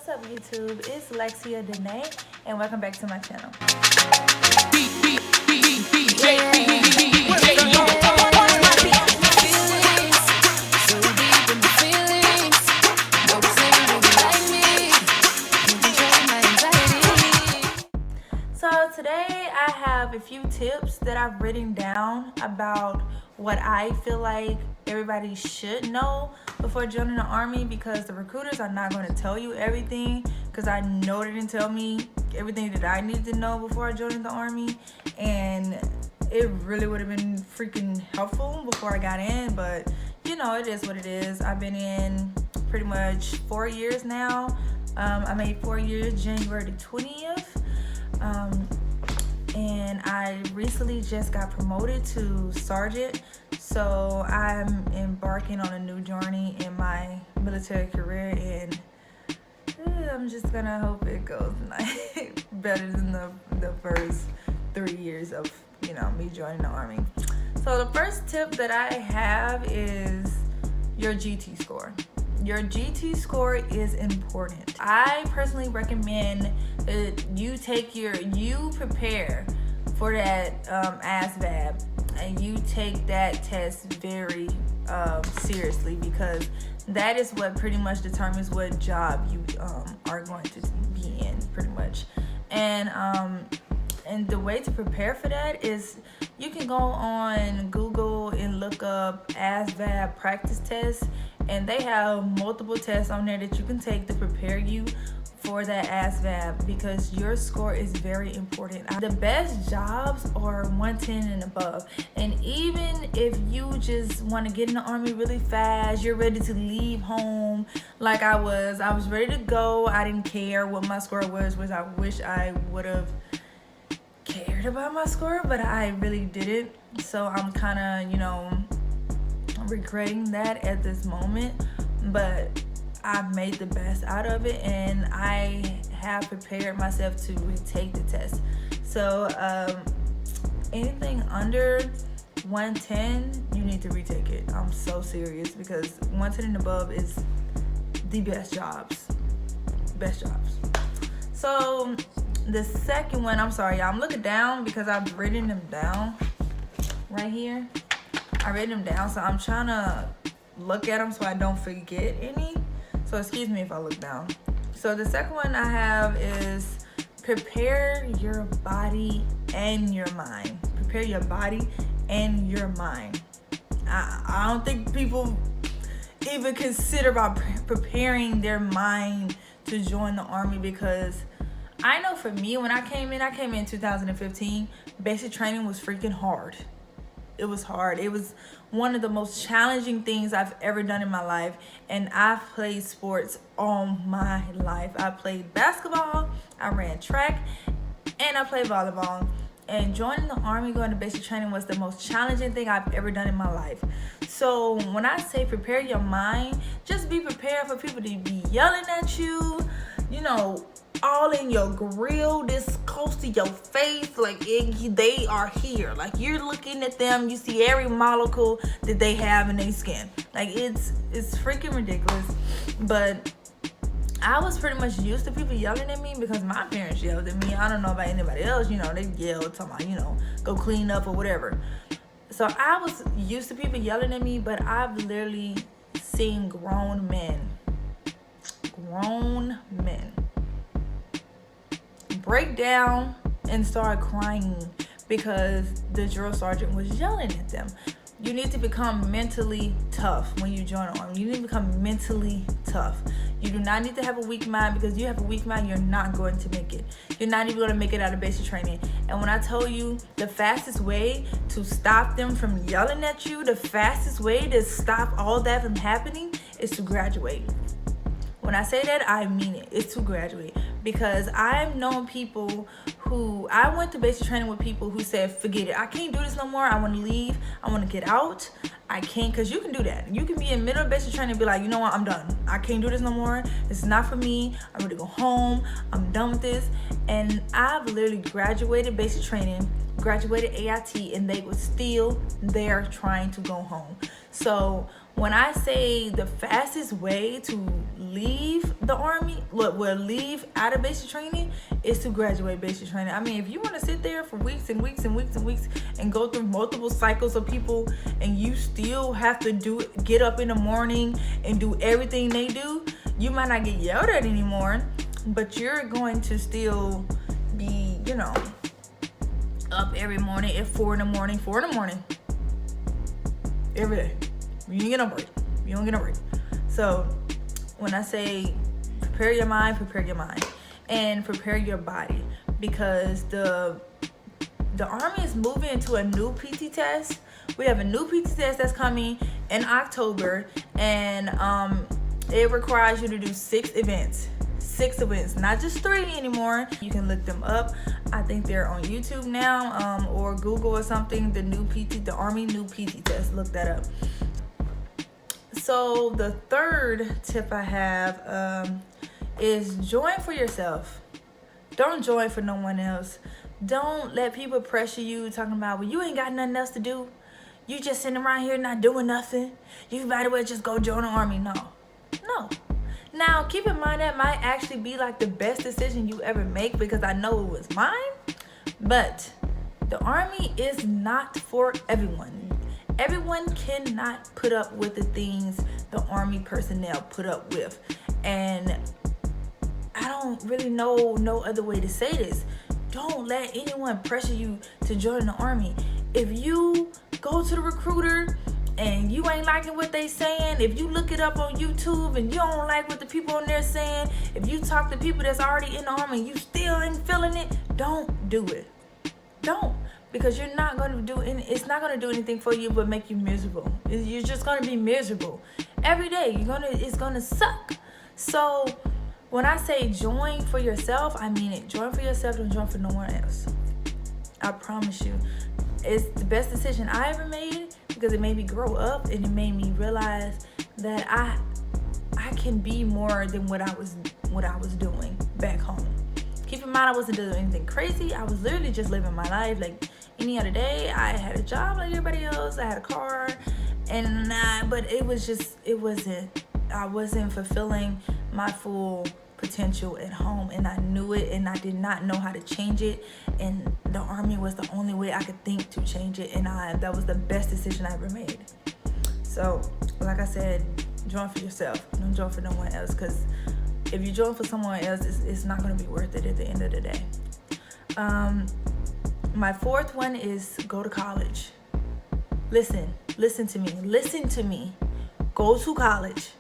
What's up, YouTube? It's Lexia Danae, and welcome back to my channel. So today I have a few tips that I've written down about what I feel like everybody should know before joining the Army, because the recruiters are not going to tell you everything, because I know they didn't tell me everything that I needed to know before I joined the Army, and it really would have been freaking helpful before I got in. But you know, it is what it is. I've been in pretty much 4 years now. I made 4 years January the 20th. And I recently just got promoted to sergeant, so I'm embarking on a new journey in my military career, and I'm just gonna hope it goes like better than the first 3 years of me joining the Army. So the first tip that I have is your GT score. Your GT score is important. I personally recommend that you prepare for that ASVAB, and you take that test very seriously, because that is what pretty much determines what job you are going to be in, pretty much. And the way to prepare for that is you can go on Google and look up ASVAB practice tests, and they have multiple tests on there that you can take to prepare you for that ASVAB, because your score is very important. The best jobs are 110 and above, and even if you just want to get in the Army really fast, you're ready to leave home like I was ready to go. I didn't care what my score was, which I wish I would have cared about my score, but I really didn't. So I'm kind of regretting that at this moment, but I've made the best out of it, and I have prepared myself to retake the test. So anything under 110, you need to retake it. I'm so serious, because 110 and above is the best jobs. So the second one, I'm sorry y'all, I'm looking down because I've written them down right here. I written them down, so I'm trying to look at them so I don't forget any. So excuse me if I look down. So the second one I have is prepare your body and your mind. Prepare your body and your mind. I don't think people even consider about preparing their mind to join the Army, because I know for me, when I came in 2015, basic training was freaking hard. It was hard. It was one of the most challenging things I've ever done in my life. And I've played sports all my life. I played basketball, I ran track, and I played volleyball. And joining the Army, going to basic training, was the most challenging thing I've ever done in my life. So when I say prepare your mind, just be prepared for people to be yelling at you, all in your grill, this close to your face, like they are here, like you're looking at them, you see every molecule that they have in their skin. Like it's freaking ridiculous. But I was pretty much used to people yelling at me, because my parents yelled at me. I don't know about anybody else, they yelled talking about, go clean up or whatever. So I was used to people yelling at me, but I've literally seen grown men break down and start crying because the drill sergeant was yelling at them. You need to become mentally tough when you join the Army. You need to become mentally tough. You do not need to have a weak mind, because you have a weak mind, you're not going to make it. You're not even going to make it out of basic training. And when I tell you the fastest way to stop them from yelling at you, the fastest way to stop all that from happening is to graduate. When I say that, I mean it. It's to graduate. Because I've known people who, I went to basic training with people who said, forget it, I can't do this no more, I want to leave, I want to get out. I can't, because you can do that. You can be in middle of basic training and be like, you know what, I'm done. I can't do this no more. This is not for me. I'm ready to go home. I'm done with this. And I've literally graduated basic training, graduated AIT, and they were still there trying to go home. So when I say the fastest way to leave the Army, leave out of basic training, is to graduate basic training. I mean, if you want to sit there for weeks and weeks and weeks and weeks and go through multiple cycles of people, and you still have to get up in the morning and do everything they do, you might not get yelled at anymore, but you're going to still be, up every morning at 4 in the morning, every day. You don't get no break. So when I say prepare your mind, and prepare your body, because the Army is moving into a new PT test. We have a new PT test that's coming in October, and it requires you to do 6 events, not just 3 anymore. You can look them up. I think they're on YouTube now, or Google or something. The Army new PT test. Look that up. So the third tip I have is join for yourself. Don't join for no one else. Don't let people pressure you talking about, well, you ain't got nothing else to do. You just sitting around here not doing nothing. You might as well just go join the Army. No. Now, keep in mind that might actually be like the best decision you ever make, because I know it was mine. But the Army is not for everyone. Everyone cannot put up with the things the Army personnel put up with. And I don't really know no other way to say this. Don't let anyone pressure you to join the Army. If you go to the recruiter and you ain't liking what they saying, if you look it up on YouTube and you don't like what the people on there saying, if you talk to people that's already in the Army and you still ain't feeling it, don't do it. Don't. Because you're not going to do it's not going to do anything for you but make you miserable. You're just going to be miserable every day. It's going to suck. So when I say join for yourself, I mean it. Join for yourself, don't join for no one else. I promise you. It's the best decision I ever made, because it made me grow up and it made me realize that I can be more than what I was doing back home. Keep in mind, I wasn't doing anything crazy. I was literally just living my life like any other day. I had a job like everybody else. I had a car, but I wasn't fulfilling my full potential at home, and I knew it, and I did not know how to change it, and the Army was the only way I could think to change it, and that was the best decision I ever made. So like I said, join for yourself, don't join for no one else, because if you join for someone else, it's not going to be worth it at the end of the day. My fourth one is go to college. Listen to me. Go to college.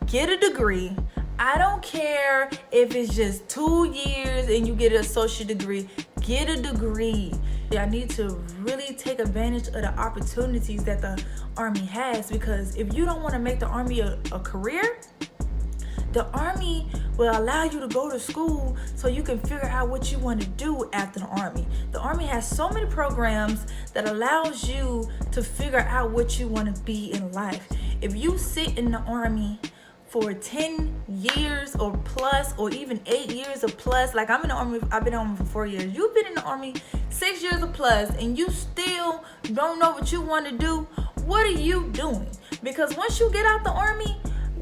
Get a degree. I don't care if it's just 2 years and you get an associate degree. Get a degree. I need to really take advantage of the opportunities that the Army has, because if you don't want to make the Army a career, the Army will allow you to go to school so you can figure out what you want to do after the Army. The Army has so many programs that allows you to figure out what you want to be in life. If you sit in the Army for 10 years or plus, or even 8 years or plus, like I'm in the Army, I've been in the Army for 4 years. You've been in the Army 6 years or plus, and you still don't know what you want to do. What are you doing? Because once you get out the Army,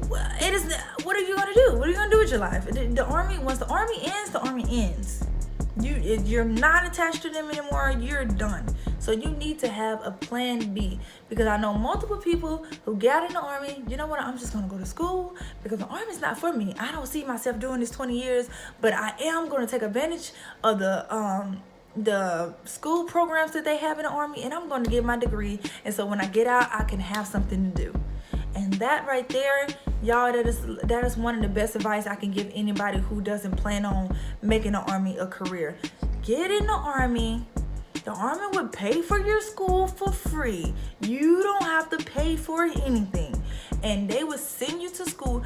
what are you going to do? What are you going to do with your life? Once the Army ends, the Army ends. You're not attached to them anymore. You're done. So you need to have a plan B, because I know multiple people who get out in the Army. You know what? I'm just going to go to school because the Army's not for me. I don't see myself doing this 20 years, but I am going to take advantage of the school programs that they have in the Army, and I'm going to get my degree. And so when I get out, I can have something to do. And that right there, y'all, that is one of the best advice I can give anybody who doesn't plan on making the Army a career. Get in the Army. The Army would pay for your school for free. You don't have to pay for anything. And they would send you to school.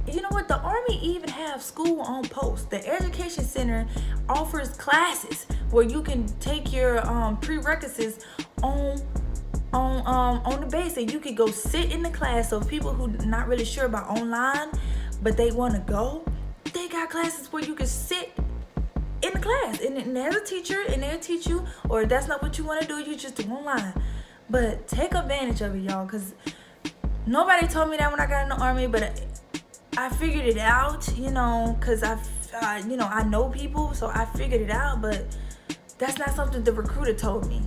You know what? The Army even have school on post. The Education Center offers classes where you can take your prerequisites on the base, and you could go sit in the class. So people who not really sure about online, but they want to go, they got classes where you can sit in the class, and there's a teacher, and they'll teach you. Or if that's not what you want to do, you just do online. But take advantage of it, y'all, because nobody told me that when I got in the Army, but I figured it out, you know, because I know people, so I figured it out. But that's not something the recruiter told me.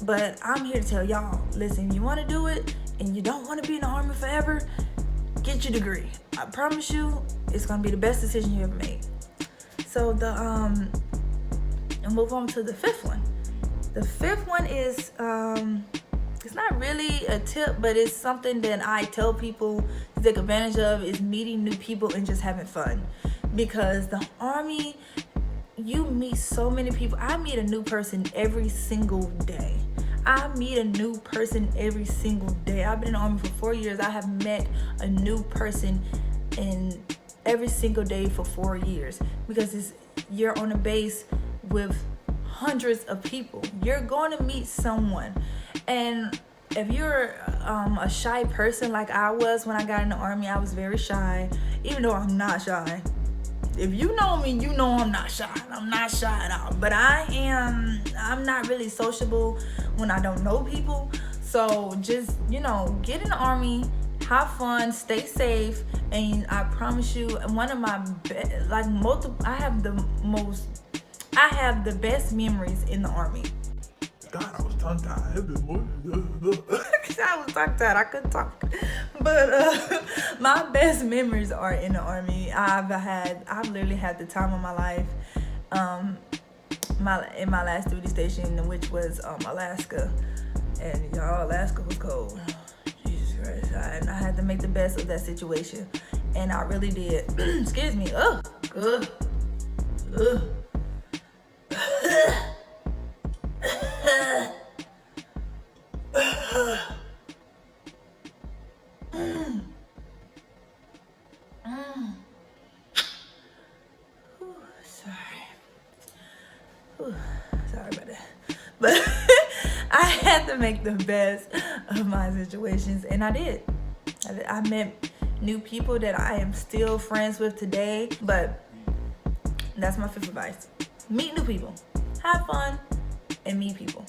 But I'm here to tell y'all, listen, you want to do it and you don't want to be in the Army forever, get your degree. I promise you, it's going to be the best decision you ever made. So and move on to the fifth one. The fifth one is, it's not really a tip, but it's something that I tell people to take advantage of, is meeting new people and just having fun. Because the Army, you meet so many people. I meet a new person every single day. I've been in the Army for 4 years. I have met a new person in every single day for 4 years, because you're on a base with hundreds of people. You're going to meet someone. And if you're a shy person like I was when I got in the Army, I was very shy, even though I'm not shy. If you know me, you know I'm not shy. I'm not shy at all. But I'm not really sociable when I don't know people. So just, get in the Army, have fun, stay safe, and I promise you, one of my I have the best memories in the Army. God, I was tongue-tied. I was tongue-tied. I couldn't talk. But my best memories are in the Army. I've literally had the time of my life. In my last duty station, which was Alaska, and y'all, Alaska was cold. Jesus Christ! I had to make the best of that situation, and I really did. Excuse me. Sorry about that. But I had to make the best of my situations, and I did. I met new people that I am still friends with today. But that's my fifth advice: meet new people, have fun, and meet people.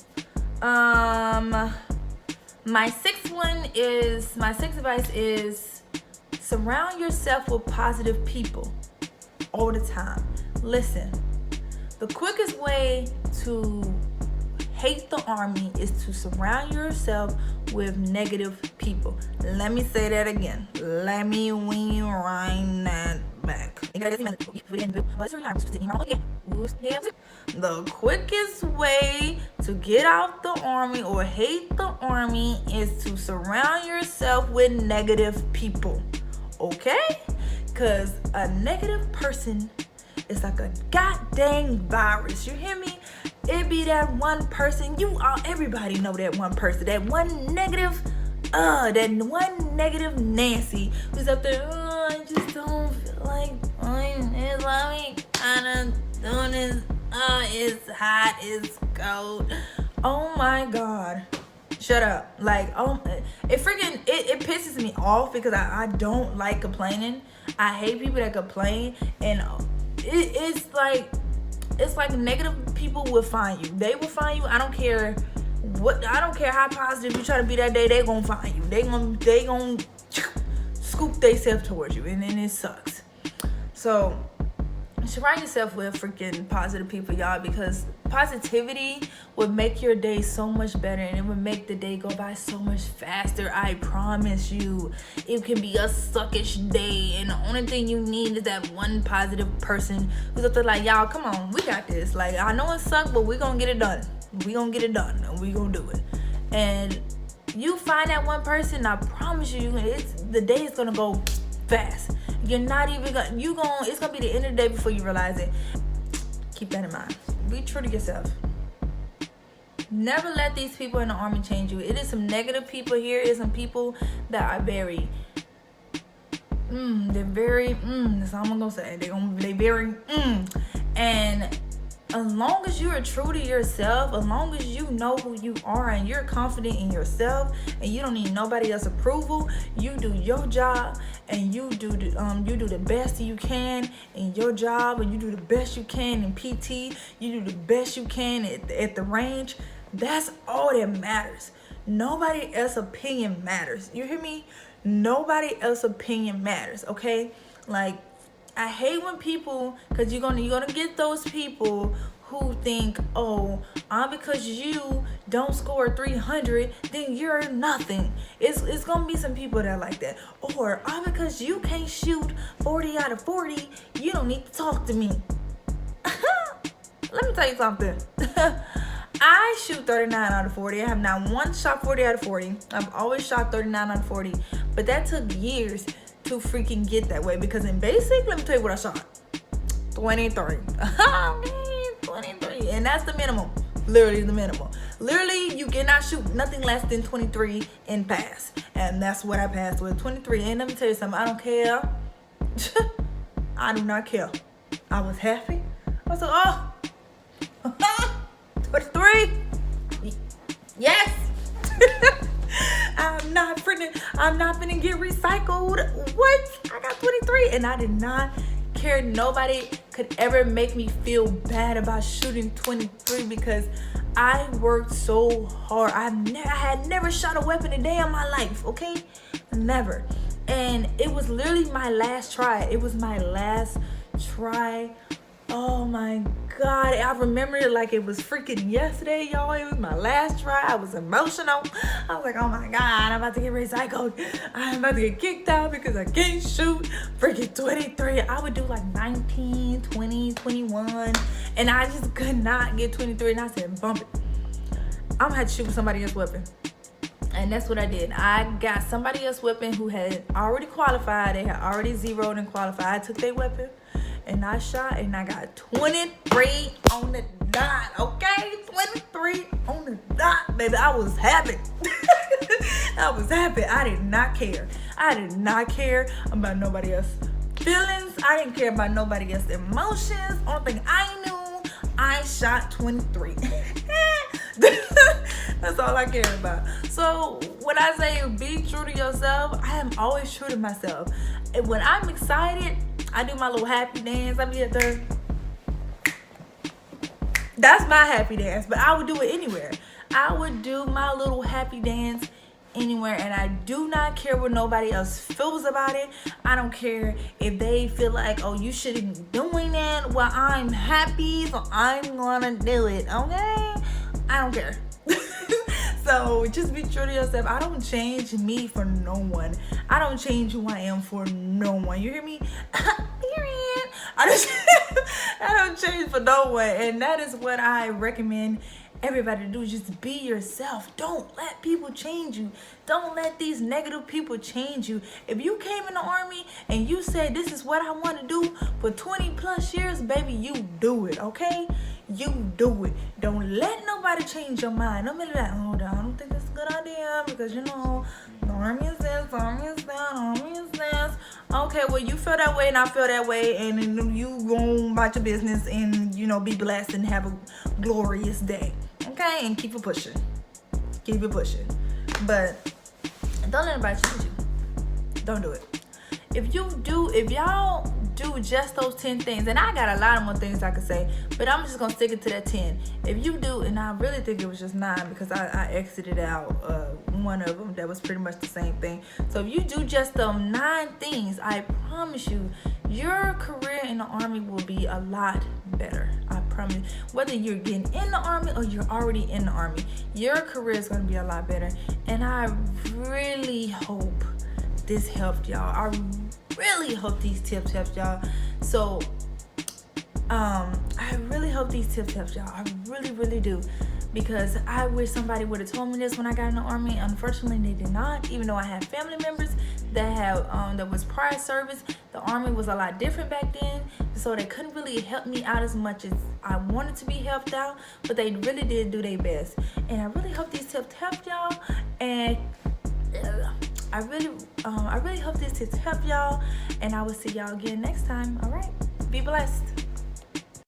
My sixth advice is surround yourself with positive people all the time. Listen, the quickest way to hate the Army is to surround yourself with negative people. Let me say that again. Let me rewind that back. The quickest way to get out the Army or hate the Army is to surround yourself with negative people. Okay? Because a negative person is like a goddamn virus. You hear me? It be that one person. Everybody know that one person. That one negative Nancy who's up there. I just don't feel like it's like kind of doing this. It's hot. It's cold. Oh my God. Shut up. Like, it pisses me off because I don't like complaining. I hate people that complain, and it's like negative people will find you. They will find you. I don't care how positive you try to be that day. They gonna find you. They gonna scoop themselves towards you, and then it sucks. So surround yourself with freaking positive people, y'all, because positivity would make your day so much better, and it would make the day go by so much faster. I promise you. It can be a suckish day, and the only thing you need is that one positive person who's up there like, y'all, come on, we got this. Like, I know it sucks, but we're gonna get it done. We're gonna get it done, and we're gonna do it. And you find that one person, I promise you, the day is gonna go fast. You're not even it's gonna be the end of the day before you realize it. Keep that in mind. Be true to yourself. Never let these people in the Army change you. It is some negative people here. It is some people that are very that's all I'm gonna say. They very and as long as you are true to yourself, as long as you know who you are and you're confident in yourself and you don't need nobody else's approval, you do your job and you do the best you can in your job, and you do the best you can in PT, you do the best you can at the range. That's all that matters. Nobody else's opinion matters. You hear me? Nobody else's opinion matters, okay? Like, I hate when people, because you're gonna get those people who think, oh, because you don't score 300, then you're nothing. It's gonna be some people that are like that. Or, because you can't shoot 40 out of 40, you don't need to talk to me. Let me tell you something. I shoot 39 out of 40. I have not once shot 40 out of 40. I've always shot 39 out of 40. But that took years to freaking get that way. Because in basic, let me tell you what I shot. 23. 23. And that's the minimum. Literally the minimum. Literally, you cannot shoot nothing less than 23 and pass. And that's what I passed with, 23. And let me tell you something. I don't care. I do not care. I was happy. I was like, oh. 23. Yes. I'm not finna get recycled. What? I got 23 and I did not care. Nobody could ever make me feel bad about shooting 23 because I worked so hard. I had never shot a weapon a day in my life, okay? Never. And it was literally my last try. It was my last try. Oh my God, I remember it like it was freaking yesterday, y'all. It was my last try. I was emotional. I was like, oh my God, I'm about to get recycled. I'm about to get kicked out because I can't shoot freaking 23. I would do like 19, 20, 21, and I just could not get 23. And I said, bump it. I'm gonna have to shoot with somebody else's weapon. And that's what I did. I got somebody else's weapon who had already qualified. They had already zeroed and qualified. I took their weapon. And I shot and I got 23 on the dot, okay? 23 on the dot, baby. I was happy. I was happy. I did not care. I did not care about nobody else's feelings. I didn't care about nobody else's emotions. Only thing I knew, I shot 23. That's all I care about. So when I say be true to yourself, I am always true to myself. And when I'm excited, I do my little happy dance. I be at the. That's my happy dance, but I would do it anywhere. I would do my little happy dance anywhere, and I do not care what nobody else feels about it. I don't care if they feel like, oh, you shouldn't be doing that. Well, I'm happy, so I'm gonna do it, okay? I don't care. So just be true to yourself. I don't change me for no one. I don't change who I am for no one. You hear me? Period. I don't change for no one. And that is what I recommend everybody to do. Just be yourself. Don't let people change you. Don't let these negative people change you. If you came in the army and you said this is what I want to do for 20 plus years, baby, you do it, okay? You do it. Don't let nobody change your mind. Don't be like, oh, I don't think that's a good idea because, you know, the army is this, the army is that, the army is this. Okay, well, you feel that way and I feel that way, and then you go about your business and, you know, be blessed and have a glorious day. Okay? And keep it pushing. Keep it pushing. But don't let anybody change you. Don't do it. If y'all do just those 10 things, and I got a lot of more things I could say, but I'm just gonna stick it to that 10. If you do, and I really think it was just 9 because I exited out one of them that was pretty much the same thing. So if you do just them 9 things, I promise you, your career in the army will be a lot better. I promise. Whether you're getting in the army or you're already in the army, your career is gonna be a lot better. And I really hope this helped y'all. I really hope these tips helped y'all. So I really hope these tips helped y'all. I really, really do, because I wish somebody would have told me this when I got in the army. Unfortunately, they did not. Even though I have family members that have that was prior service, the army was a lot different back then, so they couldn't really help me out as much as I wanted to be helped out, but they really did do their best. And I really hope these tips helped y'all. And I really hope these tips help y'all, and I will see y'all again next time. All right, be blessed.